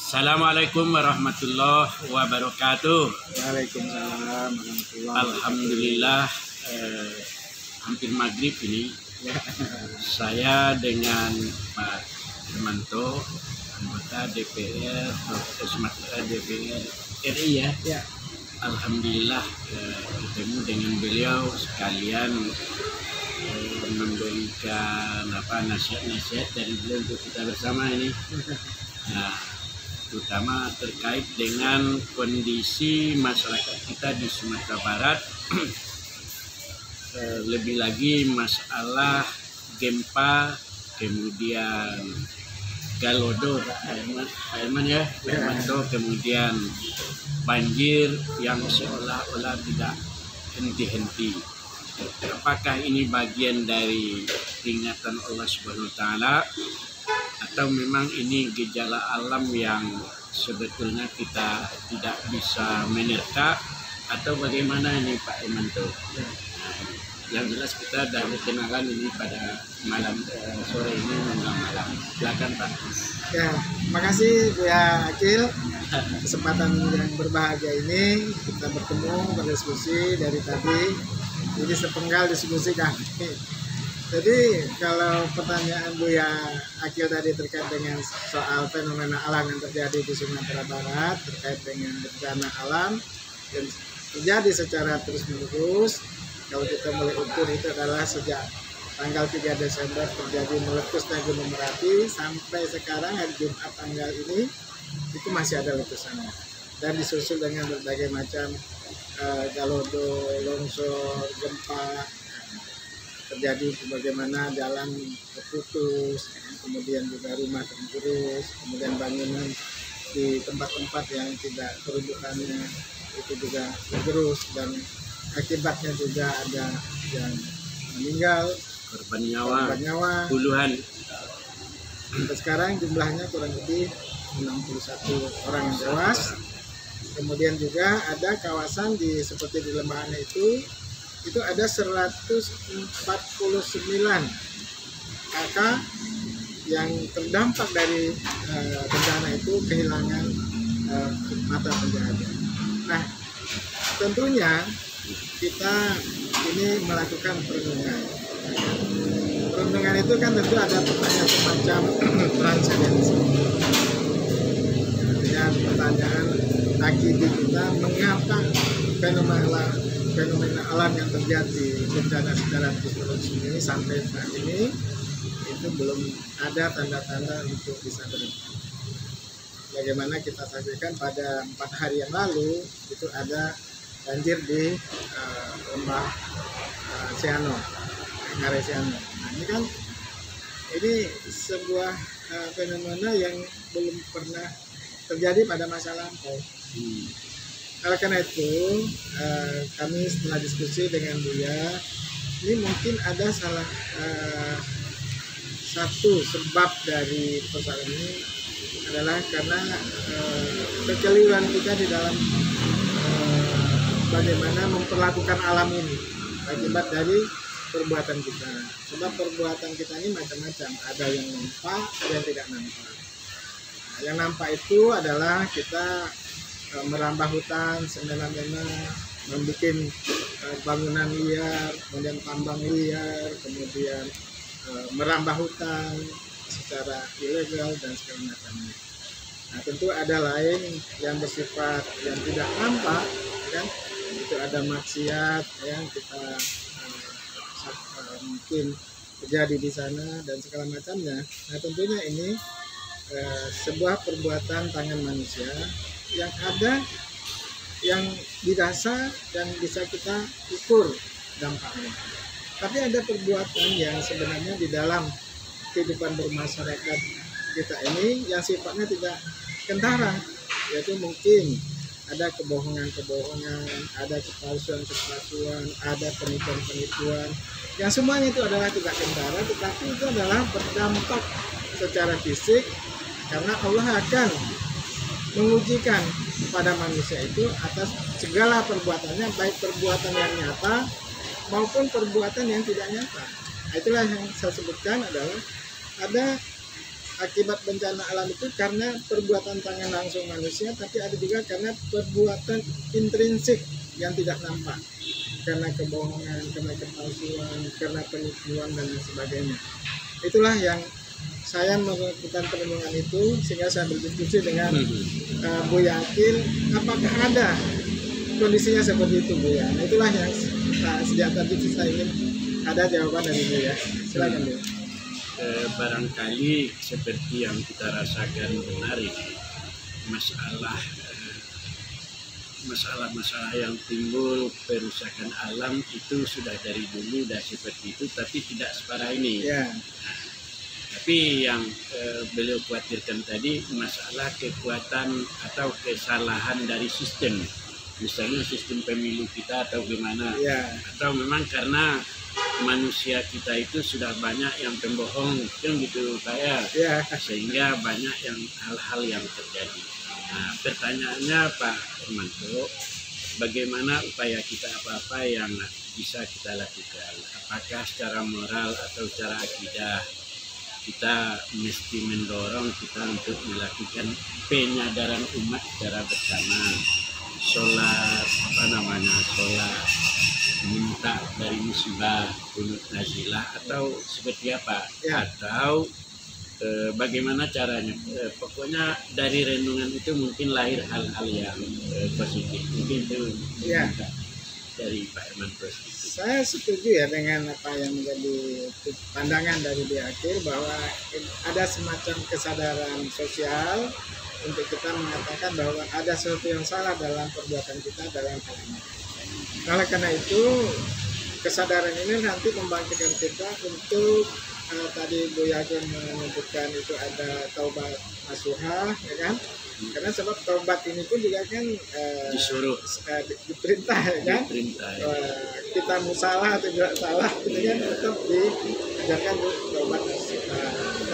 Assalamualaikum warahmatullahi wabarakatuh. Waalaikumsalam warahmatullahi wabarakatuh. Alhamdulillah, hampir maghrib ini saya dengan Pak Hermanto, anggota DPR Sumatera DPR RI ya. Ya. Alhamdulillah ketemu dengan beliau sekalian memberikan nasihat-nasihat dari beliau untuk kita bersama ini. Nah, terutama terkait dengan kondisi masyarakat kita di Sumatera Barat, lebih lagi masalah gempa, kemudian Galodo, Herman ya, Hermanto, kemudian banjir yang seolah-olah tidak henti-henti. Apakah ini bagian dari peringatan Allah Subhanahu wa Ta'ala, atau memang ini gejala alam yang sebetulnya kita tidak bisa menerka, atau bagaimana ini Pak Hermanto? Yang jelas kita sudah berkenalan ini pada malam sore ini menjelang malam. Silakan Pak. Ya, makasih Buya Akil, kesempatan yang berbahagia ini kita bertemu berdiskusi dari tadi. Ini sepenggal diskusi kami. Jadi kalau pertanyaan Buya Akil tadi terkait dengan soal fenomena alam yang terjadi di Sumatera Barat, terkait dengan bencana alam yang terjadi secara terus-menerus, kalau kita mulai ukur itu adalah sejak tanggal 3 Desember terjadi meletusnya Gunung Merapi sampai sekarang hari Jumat tanggal ini itu masih ada letusannya, dan disusul dengan berbagai macam galodo, longsor, gempa, terjadi bagaimana jalan terputus, kemudian juga rumah tergerus, kemudian bangunan di tempat-tempat yang tidak peruntukannya itu juga tergerus, dan akibatnya juga ada yang meninggal, korban nyawa puluhan. Sampai sekarang jumlahnya kurang lebih 61 orang yang tewas. Kemudian juga ada kawasan seperti di Lembahannya itu ada 149 kakak yang terdampak dari bencana itu kehilangan mata pencaharian. Nah, tentunya kita ini melakukan perenungan. Perenungan itu kan tentu ada pertanyaan semacam transcendensi. Dengan pertanyaan akidi kita, mengapa fenomena alam yang terjadi bencana secara terus ini sampai saat ini itu belum ada tanda-tanda untuk bisa berhenti. Bagaimana kita saksikan pada 4 hari yang lalu itu ada banjir di lembah Siano, Ngarai Siano. Nah, ini sebuah fenomena yang belum pernah terjadi pada masa lampau. Oleh karena itu, kami setelah diskusi dengan Buya, ini mungkin ada salah satu sebab dari persoalan ini adalah karena kekeliruan kita di dalam bagaimana memperlakukan alam ini akibat dari perbuatan kita. Sebab perbuatan kita ini macam-macam, ada yang nampak, ada yang tidak nampak. Nah, yang nampak itu adalah kita merambah hutan semena-mena, membuat bangunan liar, kemudian tambang liar, kemudian merambah hutan secara ilegal dan segala macamnya. Nah, tentu ada lain yang bersifat yang tidak nampak, kan? Itu ada maksiat yang kita mungkin terjadi di sana dan segala macamnya. Nah, tentunya ini sebuah perbuatan tangan manusia yang ada, yang dirasa dan bisa kita ukur dampaknya. Tapi ada perbuatan yang sebenarnya di dalam kehidupan bermasyarakat kita ini yang sifatnya tidak kentara, yaitu mungkin ada kebohongan-kebohongan, ada kepalsuan-kepalsuan, ada penipuan-penipuan, yang semuanya itu adalah tidak kentara, tetapi itu adalah berdampak secara fisik, karena Allah akan mengujikan pada manusia itu atas segala perbuatannya, baik perbuatan yang nyata maupun perbuatan yang tidak nyata. Itulah yang saya sebutkan adalah ada akibat bencana alam itu karena perbuatan tangan langsung manusia, tapi ada juga karena perbuatan intrinsik yang tidak nampak, karena kebohongan, karena kepalsuan, karena penipuan dan lain sebagainya. Itulah yang saya melakukan perenungan itu, sehingga saya berdiskusi dengan Buya Akil, apakah ada kondisinya seperti itu, Buya? Nah, itulah yang sejak tadi saya ingin ada jawaban dari Buya. Silakan, Buya. Barangkali seperti yang kita rasakan benar ini, masalah-masalah yang timbul perusakan alam itu sudah dari dulu sudah seperti itu, tapi tidak separah ini. Ya. Tapi yang beliau khawatirkan tadi masalah kekuatan atau kesalahan dari sistem, misalnya sistem pemilu kita atau gimana, Ya. atau memang karena manusia kita itu sudah banyak yang pembohong, kan gitu kayak, Ya. sehingga banyak yang hal-hal yang terjadi. Nah, pertanyaannya Pak Hermanto, bagaimana upaya kita apa-apa yang bisa kita lakukan? Apakah secara moral atau secara akidah kita mesti mendorong kita untuk melakukan penyadaran umat secara bersama, sholat sholat minta dari musibah, kunut nazilah, atau seperti apa? Ya. Atau bagaimana caranya? Pokoknya dari renungan itu mungkin lahir hal-hal yang positif. Mungkin itu Ya. dari Pak Hermanto. Saya setuju ya dengan apa yang menjadi pandangan dari Buya Akil, bahwa ada semacam kesadaran sosial untuk kita mengatakan bahwa ada sesuatu yang salah dalam perbuatan kita dalam hal ini. Oleh karena itu, kesadaran ini nanti membangkitkan kita untuk tadi Buya Akil menyebutkan itu ada taubat nasuha, ya kan? Karena sebab taubat ini pun juga kan Disuruh, diperintah, ya kan? diperintah. Kita mau salah atau tidak salah, itu kan tetap diajarkan untuk taubat nasuha.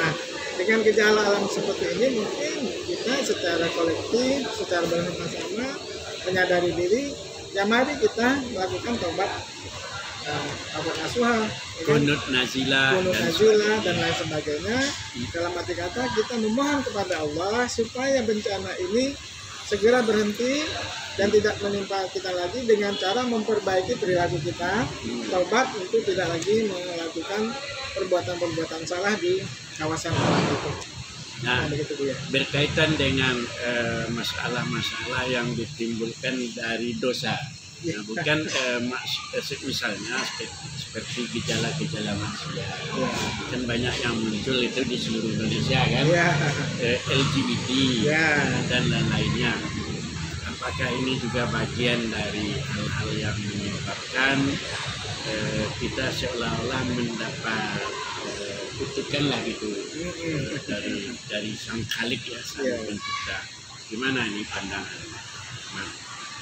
Nah, dengan gejala alam seperti ini, mungkin kita secara kolektif, secara bersama-sama menyadari diri, ya mari kita melakukan taubat nasuha, ya kan? Kunut nazilah, Kunut dan nazilah dan lain sebagainya. Dalam arti kata kita memohon kepada Allah supaya bencana ini segera berhenti dan tidak menimpa kita lagi, dengan cara memperbaiki perilaku kita, taubat untuk tidak lagi melakukan perbuatan-perbuatan salah di kawasan alam itu. Nah, begitu Bu ya. berkaitan dengan masalah-masalah yang ditimbulkan dari dosa. Nah, bukan misalnya seperti gejala-gejala manusia. Ya. Kan banyak yang muncul itu di seluruh Indonesia kan. Ya. LGBT Ya. dan lain-lainnya. Apakah ini juga bagian dari hal-hal yang menyebabkan kita seolah-olah mendapat kutukan lah gitu dari sang Khalik ya, sang pencipta. Gimana ini pandangan? Nah.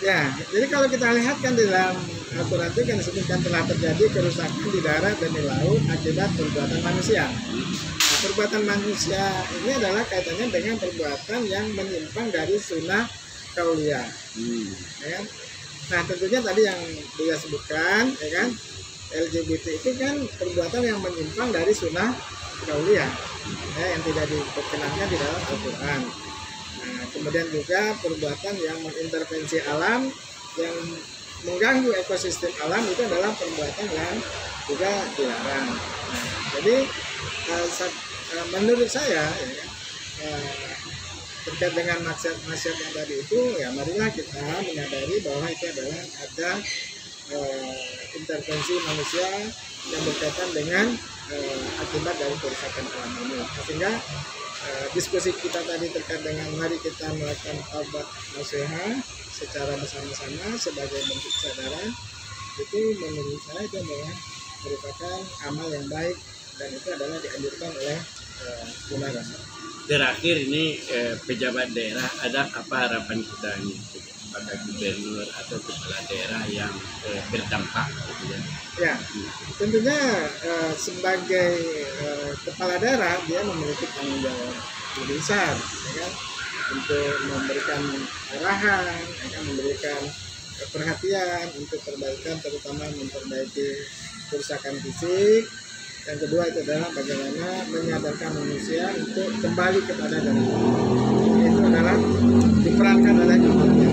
Ya, jadi kalau kita lihat kan di dalam Al-Quran itu kan disebutkan telah terjadi kerusakan di darat dan di laut akibat perbuatan manusia. Nah, perbuatan manusia ini adalah kaitannya dengan perbuatan yang menyimpang dari sunnah kauliyah. Ya kan? Nah, tentunya tadi yang Buya sebutkan, ya kan, LGBT itu kan perbuatan yang menyimpang dari sunnah kauliyah, ya, yang tidak diperkenankan di dalam Al-Quran. Nah, kemudian juga perbuatan yang mengintervensi alam, yang mengganggu ekosistem alam, itu adalah perbuatan yang juga dilarang. Nah, jadi menurut saya terkait dengan maksiat yang tadi itu, ya marilah kita menyadari bahwa itu adalah ada intervensi manusia yang berkaitan dengan akibat dari kerusakan alam ini. Sehingga diskusi kita tadi terkait dengan mari kita melakukan taubat nasuha secara bersama-sama sebagai bentuk kesadaran, itu menurut saya itu adalah merupakan amal yang baik, dan itu adalah dianjurkan oleh ulama. Terakhir ini pejabat daerah, ada apa harapan kita ini pada gubernur atau kepala daerah yang berdampak gitu ya? Ya, tentunya sebagai kepala daerah dia memiliki tanggung jawab lebih besar, ya kan? Untuk memberikan arahan, ya kan? Memberikan perhatian untuk perbaikan, terutama memperbaiki kerusakan fisik, Yang kedua itu adalah bagaimana menyadarkan manusia untuk kembali kepada jalan. Itu adalah diperankan oleh keluarga.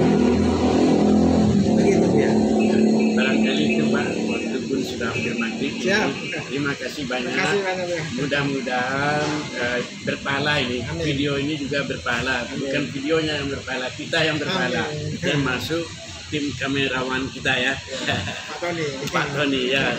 Begitu ya. Barangkali itu Pak, waktu pun sudah hampir maghrib. Siap. Terima kasih banyak. Terima kasih banyak ya. Mudah-mudahan berpahala ini. Amin. Video ini juga berpahala. Bukan videonya yang berpahala, kita yang berpahala. Amin. Termasuk tim kamerawan kita ya. Pak Tony. Pak Tony ya.